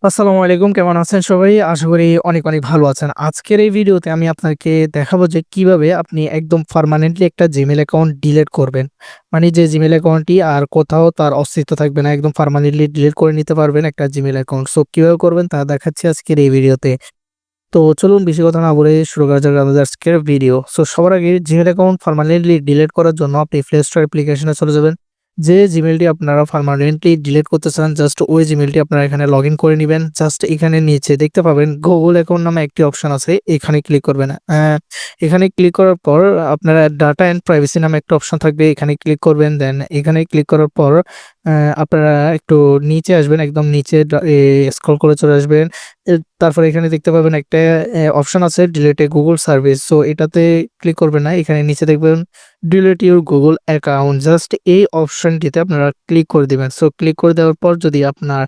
আসসালামু আলাইকুম। কেমন আছেন সবাই? আশা করি অনেক ভালো আছেন। আজকের এই ভিডিওতে আমি আপনাকে দেখাবো যে কিভাবে আপনি একদম পার্মানেন্টলি একটা Gmail অ্যাকাউন্ট ডিলিট করবেন। মানে যে Gmail অ্যাকাউন্টটি আর কোথাও তার অস্তিত্ব থাকবে না। একদম পার্মানেন্টলি ডিলিট করে নিতে পারবেন একটা Gmail অ্যাকাউন্ট। সো কিভাবে করবেন তা দেখাচ্ছি আজকের এই ভিডিওতে। তো চলুন বেশি কথা না বলে শুরু করা যাক আমাদের আজকের ভিডিও। সো সবার আগে Gmail অ্যাকাউন্ট পার্মানেন্টলি ডিলিট করার জন্য আপনি Play Store অ্যাপ্লিকেশনে চলে যাবেন। যে জিমেইলটি আপনারা পার্মানেন্টলি ডিলিট করতে চান জাস্ট ওই জিমেইলটি আপনারা এখানে লগইন করে নিবেন। জাস্ট এখানে নিচে দেখতে পাবেন Google অ্যাকাউন্ট নামে একটি অপশন আছে। এখানে ক্লিক করবেন। এখানে ক্লিক করার পর আপনারা ডাটা অ্যান্ড প্রাইভেসি নামে একটা অপশন থাকবে। এখানে ক্লিক করবেন। দেন এখানে ক্লিক করার পর আপনারা একটু নিচে আসবেন। একদম নিচে স্ক্রল করে চলে আসবেন। তারপরে এখানে দেখতে পাবেন একটা অপশন আছে ডিলিট এ গুগল সার্ভিস। সো এটাতে ক্লিক করবেন না। এখানে নিচে দেখবেন delete your Google account. Just এই অপশনটিতে আপনারা ক্লিক করে দিবেন। সো ক্লিক করে দেওয়ার পর যদি আপনার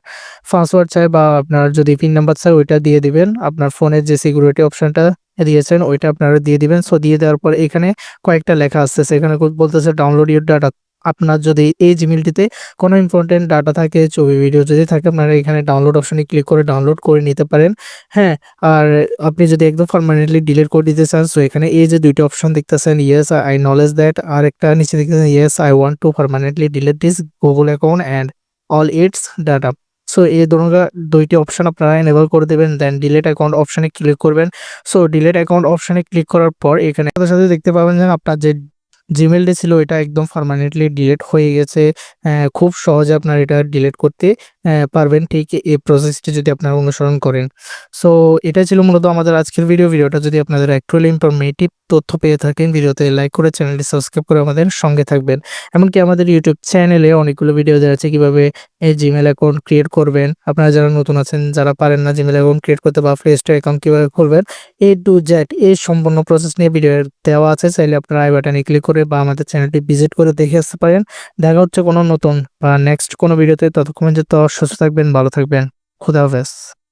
পাসওয়ার্ড চায় বা আপনার যদি পিন নাম্বার চায় ওইটা দিয়ে দিবেন। আপনার ফোনের যে সিকিউরিটি অপশনটা দিয়েছেন ওইটা আপনারা দিয়ে দিবেন। সো দিয়ে দেওয়ার পর এখানে কয়েকটা লেখা আসতেছে। এখানে বলতেছে ডাউনলোড ইউর ডাটা। আপনার যদি এই জিমেইলটিতে কোনো ইম্পোর্টেন্ট ডাটা থাকে, ছবি, ভিডিও যদি থাকে আপনারা এখানে ডাউনলোড অপশনে ক্লিক করে ডাউনলোড করে নিতে পারেন। হ্যাঁ? আর আপনি যদি একদম পার্মানেন্টলি ডিলিট করে দিতে চান সো এখানে এই যে ২ টা অপশন দেখতেছেন ইয়েস আই নলেজ দ্যাট আরেকটা নিচে দেখতেছেন yes I want to permanently delete this Google account and all it's data. So এই ২ টি অপশন আপনারা এনেবল করে দিবেন। দেন ডিলিট অ্যাকাউন্ট অপশনে ক্লিক করবেন। সো ডিলিট অ্যাকাউন্ট অপশনে ক্লিক করার পর এখানে সাথে দেখতে পাবেন যে আপনার যে জিমেইলটি ছিল এটা একদম পার্মানেন্টলি ডিলিট হয়ে গেছে। খুব সহজে আপনারা এটা ডিলিট করতে পারবেন ঠিক এই প্রসেসটি যদি আপনারা অনুসরণ করেন। সো এটাই ছিল মূলত আমাদের আজকের ভিডিও। ভিডিওটা যদি আপনাদের একটু হলেও ইনফরমেটিভ তথ্য পেয়ে থাকেন ভিডিওতে লাইক করে চ্যানেলটি সাবস্ক্রাইব করে আমাদের সঙ্গে থাকবেন। এমনকি আমাদের ইউটিউব চ্যানেলে অনেকগুলো ভিডিও দেওয়া আছে কিভাবে এই জিমেইল অ্যাকাউন্ট ক্রিয়েট করবেন। আপনারা যারা নতুন আছেন, যারা পারেন না জিমেইল অ্যাকাউন্ট ক্রিয়েট করতে বা প্লে স্টোর অ্যাকাউন্ট কিভাবে খুলবেন A to Z এই সম্পূর্ণ প্রসেস নিয়ে ভিডিও দেওয়া আছে। চাইলে আপনারা আই বাটনে ক্লিক করে বা আমাদের চ্যানেলটি ভিজিট করে দেখে আসতে পারেন। দেখা হচ্ছে কোনো নতুন বা নেক্সট কোনো ভিডিওতে। ততক্ষণ পর্যন্ত সুস্থ থাকবেন, ভালো থাকবেন। খুদা হাফেজ।